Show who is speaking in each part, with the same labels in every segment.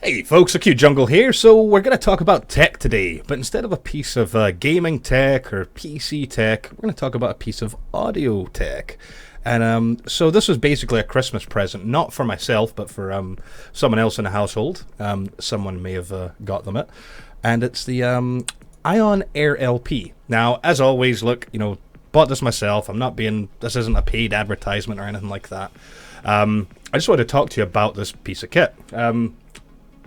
Speaker 1: Hey folks, Acute Jungle here. So we're going to talk about tech today, but instead of a piece of gaming tech or PC tech, we're going to talk about a piece of audio tech. And so this was basically a Christmas present, not for myself, but for someone else in the household. Someone may have got them it. And it's the Ion Air LP. Now, as always, look, bought this myself. This isn't a paid advertisement or anything like that. I just wanted to talk to you about this piece of kit.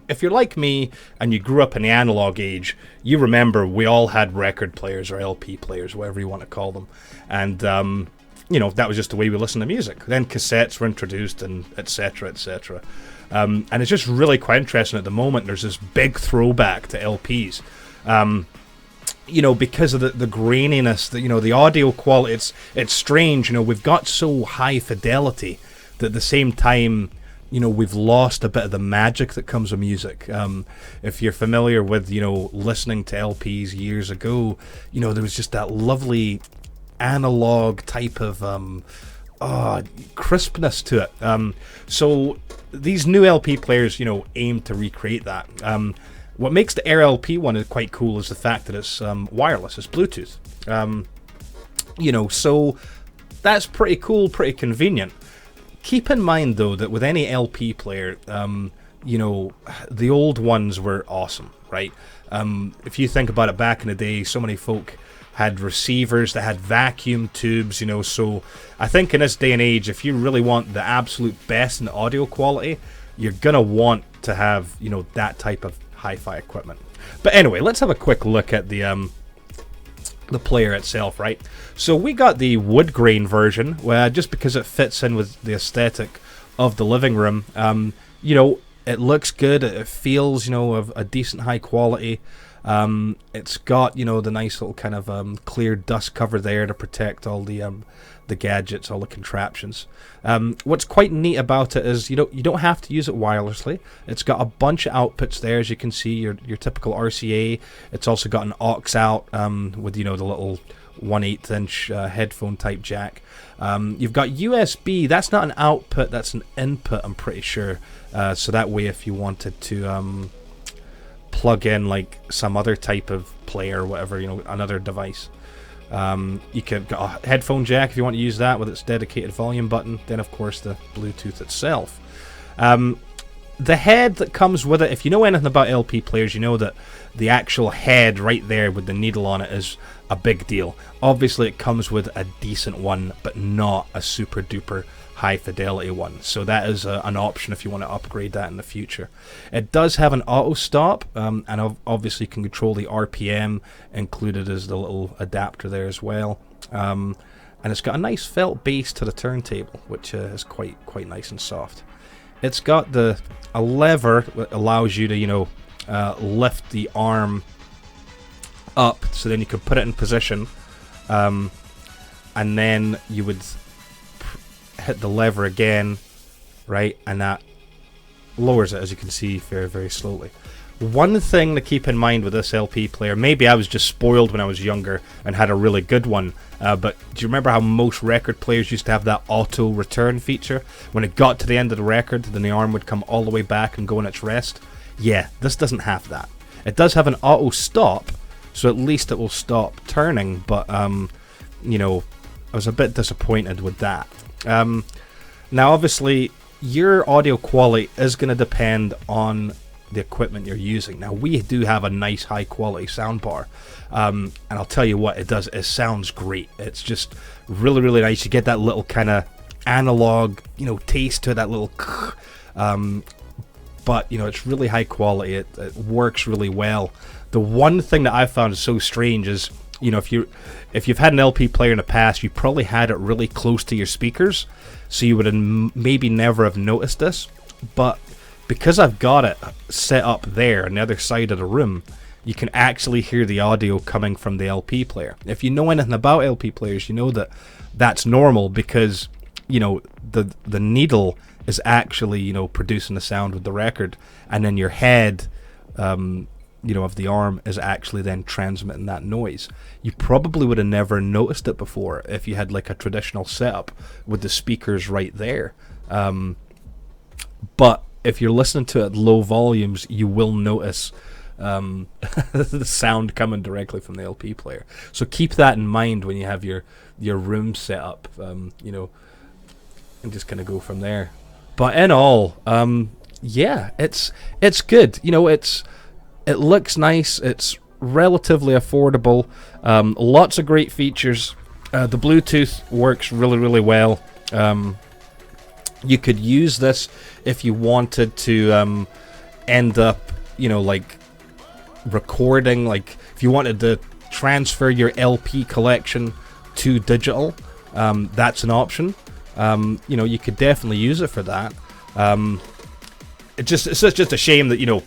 Speaker 1: If you're like me and you grew up in the analog age, you remember we all had record players or LP players, whatever you want to call them. And, that was just the way we listened to music. Then cassettes were introduced and et cetera, et cetera. And it's just really quite interesting at the moment. There's this big throwback to LPs. Because of the graininess, the audio quality, it's strange. We've got so high fidelity that at the same time, we've lost a bit of the magic that comes with music. If you're familiar with, listening to LPs years ago, there was just that lovely analog type of crispness to it. So these new LP players, aim to recreate that. What makes the Air LP one quite cool is the fact that it's wireless, it's Bluetooth. So that's pretty cool, pretty convenient. Keep in mind, though, that with any LP player, the old ones were awesome, right? If you think about it, back in the day, so many folk had receivers that had vacuum tubes, so I think in this day and age, if you really want the absolute best in audio quality, you're going to want to have, that type of hi-fi equipment. But anyway, let's have a quick look at the player itself, right? So we got the wood grain version, just because it fits in with the aesthetic of the living room. It looks good. It feels, of a decent high quality. It's got, the nice little kind of clear dust cover there to protect all the gadgets, all the contraptions. What's quite neat about it is you don't have to use it wirelessly. It's got a bunch of outputs there, as you can see, your typical RCA. It's also got an aux out with the little 1/8 inch headphone type jack. You've got USB. That's not an output, that's an input, I'm pretty sure. So that way, if you wanted to plug in like some other type of player or whatever, another device. You could got a headphone jack if you want to use that with its dedicated volume button. Then, of course, the Bluetooth itself. The head that comes with it, if you know anything about LP players, you know that the actual head right there with the needle on it is a big deal. Obviously, it comes with a decent one, but not a super duper high fidelity one. So that is an option if you want to upgrade that in the future. It does have an auto stop, and obviously you can control the RPM, included as the little adapter there as well. And it's got a nice felt base to the turntable, which is quite nice and soft. It's got a lever that allows you to lift the arm up, so then you can put it in position, and then you would hit the lever again, right, and that lowers it, as you can see, very, very slowly. One thing to keep in mind with this LP player, maybe I was just spoiled when I was younger and had a really good one, but do you remember how most record players used to have that auto return feature? When it got to the end of the record, then the arm would come all the way back and go in its rest? Yeah, this doesn't have that. It does have an auto stop, so at least it will stop turning, but I was a bit disappointed with that. Now, obviously, your audio quality is going to depend on the equipment you're using. Now, we do have a nice high quality soundbar, and I'll tell you what, it sounds great. It's just really, really nice. You get that little kind of analog, taste to it, that little but it's really high quality. It works really well. The one thing that I've found is so strange is, if you've had an LP player in the past, you probably had it really close to your speakers, so you would have maybe never have noticed this. But because I've got it set up there on the other side of the room, you can actually hear the audio coming from the LP player. If you know anything about LP players, you know that that's normal because the needle is actually producing the sound with the record, and then your head of the arm is actually then transmitting that noise. You probably would have never noticed it before if you had like a traditional setup with the speakers right there. But if you're listening to it at low volumes, you will notice the sound coming directly from the LP player. So keep that in mind when you have your room set up, you know, and just kind of go from there. But in all, yeah, it's good. You know, it looks nice. It's relatively affordable. Lots of great features. The Bluetooth works really, really well. You could use this if you wanted to end up, you know, like recording, like if you wanted to transfer your LP collection to digital, that's an option. You know, you could definitely use it for that. It's just a shame that, you know,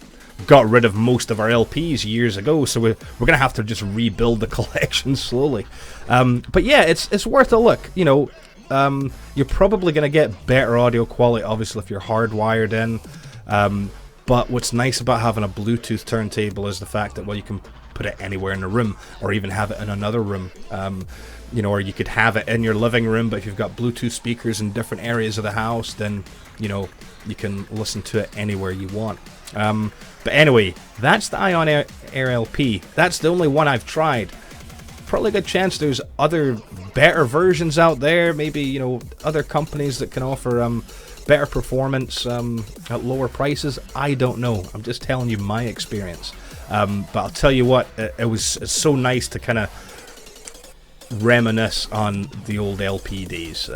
Speaker 1: got rid of most of our LPs years ago, so we're gonna have to just rebuild the collection slowly. But yeah, it's worth a look. You know, you're probably gonna get better audio quality, obviously, if you're hardwired in. But what's nice about having a Bluetooth turntable is the fact that, well, you can put it anywhere in the room, or even have it in another room. You know, or you could have it in your living room, but if you've got Bluetooth speakers in different areas of the house, then, you know, you can listen to it anywhere you want. But anyway, that's the Ion Air LP. That's the only one I've tried. Probably a good chance there's other better versions out there. Maybe, you know, other companies that can offer better performance at lower prices. I don't know. I'm just telling you my experience. But I'll tell you what, it's so nice to kind of reminisce on the old LP days.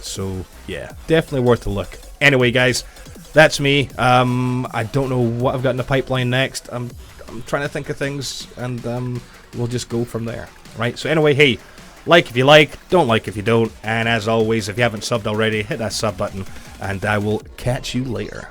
Speaker 1: So yeah, definitely worth a look. Anyway, guys, that's me. I don't know what I've got in the pipeline next. I'm trying to think of things, and we'll just go from there. Right. So anyway, hey, like if you like, don't like if you don't, and as always, if you haven't subbed already, hit that sub button, and I will catch you later.